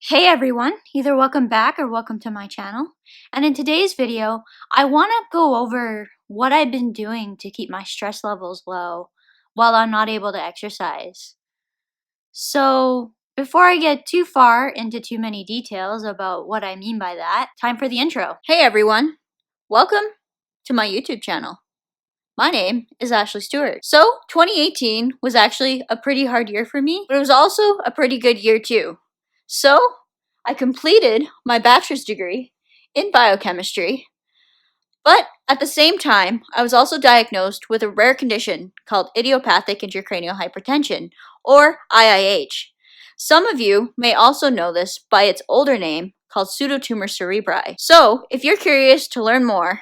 Hey everyone, either welcome back or welcome to my channel. And in today's video, I want to go over what I've been doing to keep my stress levels low while I'm not able to exercise. So before I get too far into too many details about what I mean by that, time for the intro. Hey everyone, welcome to my YouTube channel. My name is Ashley Stewart. So 2018 was actually a pretty hard year for me, but it was also a pretty good year too. So I completed my bachelor's degree in biochemistry, but at the same time, I was also diagnosed with a rare condition called idiopathic intracranial hypertension, or IIH. Some of you may also know this by its older name called pseudotumor cerebri. So if you're curious to learn more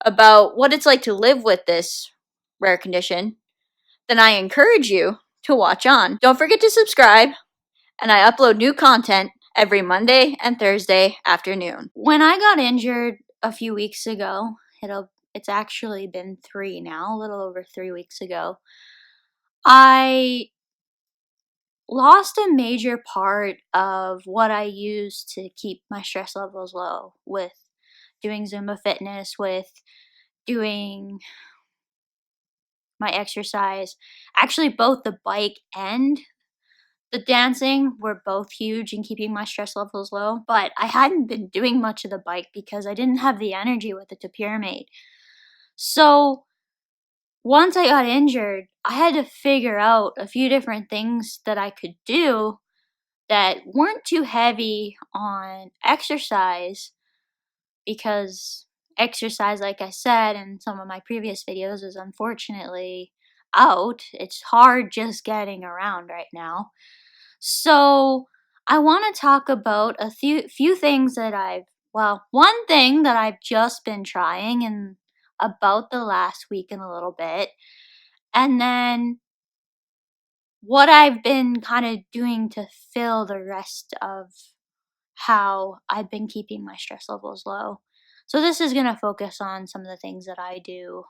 about what it's like to live with this rare condition, then I encourage you to watch on. Don't forget to subscribe, and I upload new content every Monday and Thursday afternoon. When I got injured a few weeks ago, it's actually been 3 now, a little over 3 weeks ago, I lost a major part of what I use to keep my stress levels low with doing Zumba fitness, with doing my exercise. Actually, both the bike and the dancing were both huge in keeping my stress levels low, but I hadn't been doing much of the bike because I didn't have the energy with the topiramate. So once I got injured, I had to figure out a few different things that I could do that weren't too heavy on exercise, because exercise, like I said in some of my previous videos, is unfortunately out. It's hard just getting around right now. So I want to talk about a few things that one thing that I've just been trying in about the last week and a little bit, and then what I've been kind of doing to fill the rest of how I've been keeping my stress levels low. So this is going to focus on some of the things that I do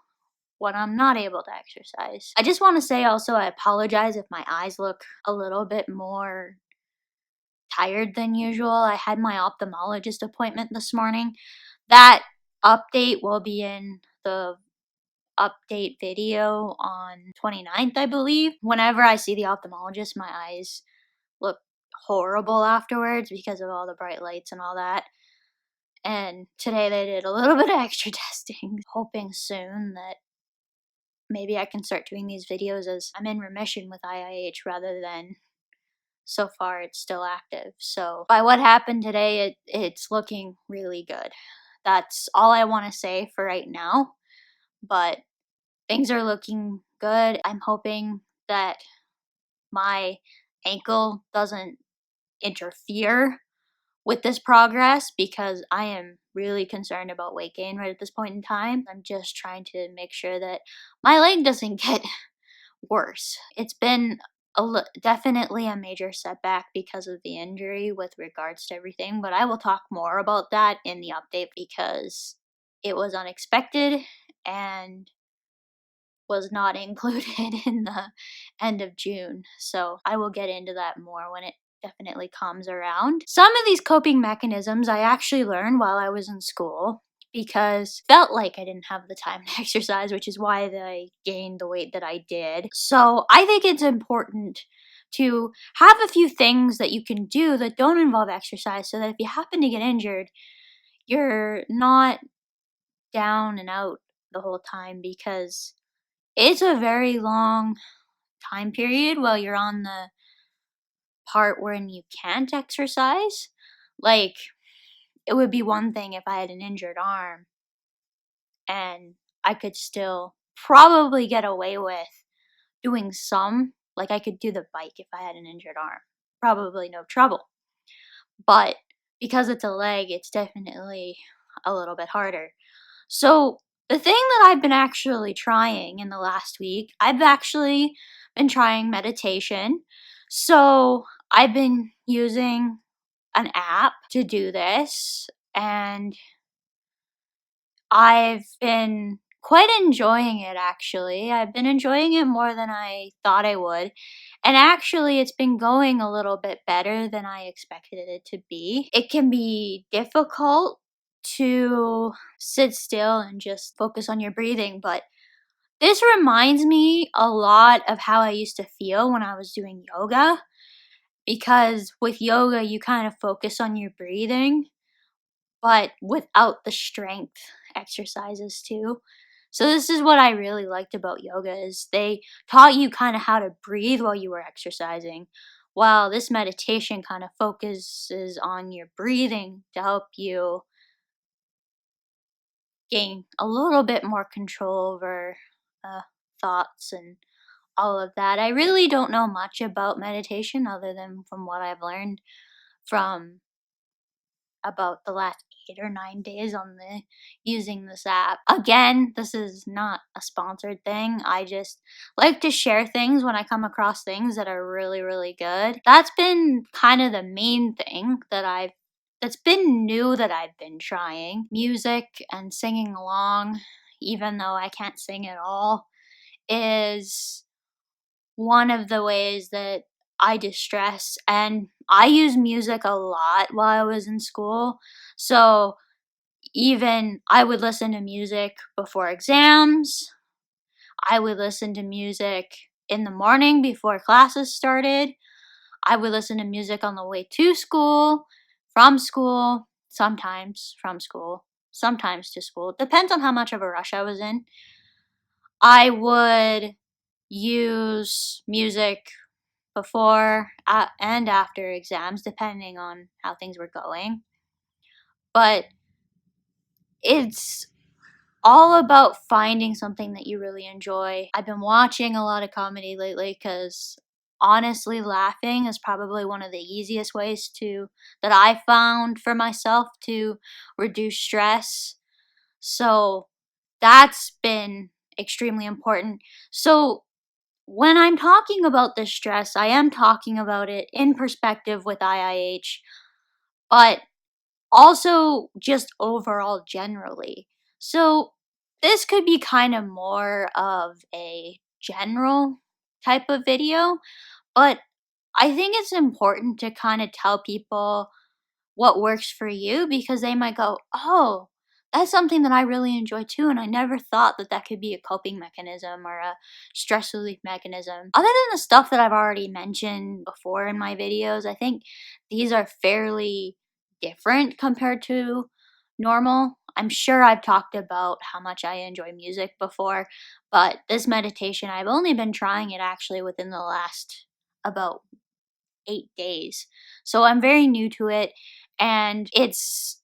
when I'm not able to exercise. I just want to say also I apologize if my eyes look a little bit more tired than usual. I had my ophthalmologist appointment this morning. That update will be in the update video on 29th, I believe. Whenever I see the ophthalmologist, my eyes look horrible afterwards because of all the bright lights and all that. And today they did a little bit of extra testing, hoping soon that maybe I can start doing these videos as I'm in remission with IIH rather than so far it's still active. So by what happened today, it's looking really good. That's all I want to say for right now, but things are looking good. I'm hoping that my ankle doesn't interfere with this progress, because I am really concerned about weight gain right at this point in time. I'm just trying to make sure that my leg doesn't get worse. It's been definitely a major setback because of the injury with regards to everything, but I will talk more about that in the update because it was unexpected and was not included in the end of June. So I will get into that more when it definitely comes around. Some of these coping mechanisms I actually learned while I was in school, because felt like I didn't have the time to exercise, which is why I gained the weight that I did. So I think it's important to have a few things that you can do that don't involve exercise, so that if you happen to get injured, you're not down and out the whole time, because it's a very long time period while you're on the part when you can't exercise. Like, it would be one thing if I had an injured arm and I could still probably get away with doing some, like I could do the bike if I had an injured arm. Probably no trouble. But because it's a leg, it's definitely a little bit harder. So the thing that I've been actually trying in the last week, I've actually been trying meditation. So I've been using an app to do this, and I've been quite enjoying it actually. I've been enjoying it more than I thought I would. And actually, it's been going a little bit better than I expected it to be. It can be difficult to sit still and just focus on your breathing, but this reminds me a lot of how I used to feel when I was doing yoga, because with yoga, you kind of focus on your breathing but without the strength exercises too. So this is what I really liked about yoga is they taught you kind of how to breathe while you were exercising, while this meditation kind of focuses on your breathing to help you gain a little bit more control over thoughts and all of that. I really don't know much about meditation other than from what I've learned from about the last 8 or 9 days on the using this app. Again, this is not a sponsored thing. I just like to share things when I come across things that are really, really good. That's been kind of the main thing that's been new that I've been trying. Music and singing along, even though I can't sing at all, is one of the ways that I distress, and I use music a lot while I was in school. So even I would listen to music before exams, I would listen to music in the morning before classes started, I would listen to music on the way to school, from school, sometimes from school, sometimes to school. Depends on how much of a rush I was in. I would use music before and after exams, depending on how things were going. But it's all about finding something that you really enjoy. I've been watching a lot of comedy lately because honestly, laughing is probably one of the easiest ways that I found for myself to reduce stress. So that's been extremely important. So when I'm talking about this stress, I am talking about it in perspective with IIH, but also just overall generally. So this could be kind of more of a general type of video, but I think it's important to kind of tell people what works for you because they might go, oh, that's something that I really enjoy too. And I never thought that that could be a coping mechanism or a stress relief mechanism. Other than the stuff that I've already mentioned before in my videos, I think these are fairly different compared to normal. I'm sure I've talked about how much I enjoy music before, but this meditation, I've only been trying it actually within the last about 8 days. So I'm very new to it, and it's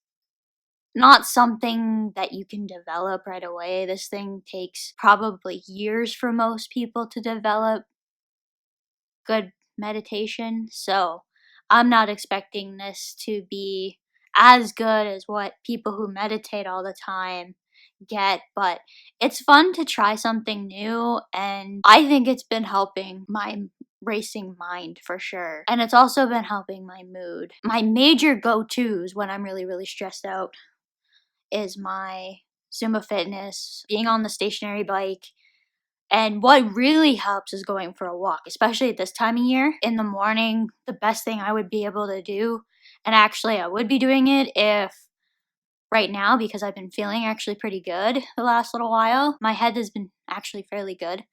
not something that you can develop right away. This thing takes probably years for most people to develop good meditation. So I'm not expecting this to be as good as what people who meditate all the time get, but it's fun to try something new, and I think it's been helping my racing mind for sure. And it's also been helping my mood. My major go-tos when I'm really, really stressed out is my Zumba fitness, being on the stationary bike, and what really helps is going for a walk, especially at this time of year. In the morning, the best thing I would be able to do, and actually I would be doing it if right now because I've been feeling actually pretty good the last little while. My head has been actually fairly good.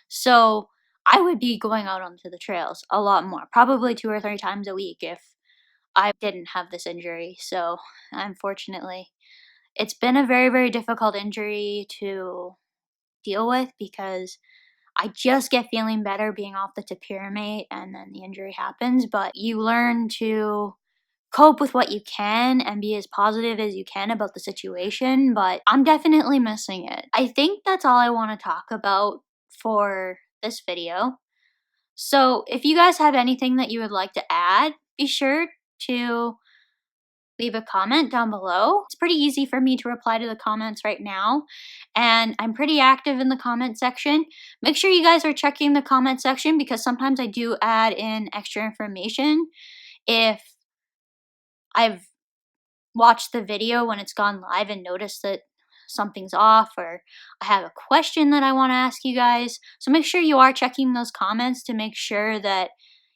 So I would be going out onto the trails a lot more, probably 2 or 3 times a week if I didn't have this injury. So unfortunately, it's been a very, very difficult injury to deal with because I just get feeling better being off the topiramate and then the injury happens. But you learn to cope with what you can and be as positive as you can about the situation, but I'm definitely missing it. I think that's all I want to talk about for this video. So if you guys have anything that you would like to add, be sure to leave a comment down below. It's pretty easy for me to reply to the comments right now, and I'm pretty active in the comment section. Make sure you guys are checking the comment section because sometimes I do add in extra information if I've watched the video when it's gone live and noticed that something's off or I have a question that I want to ask you guys. So make sure you are checking those comments to make sure that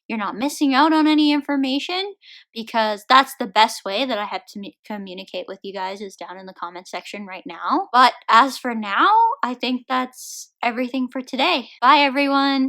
you're not missing out on any information, because that's the best way that I have to communicate with you guys is down in the comment section right now. But as for now, I think that's everything for today. Bye everyone!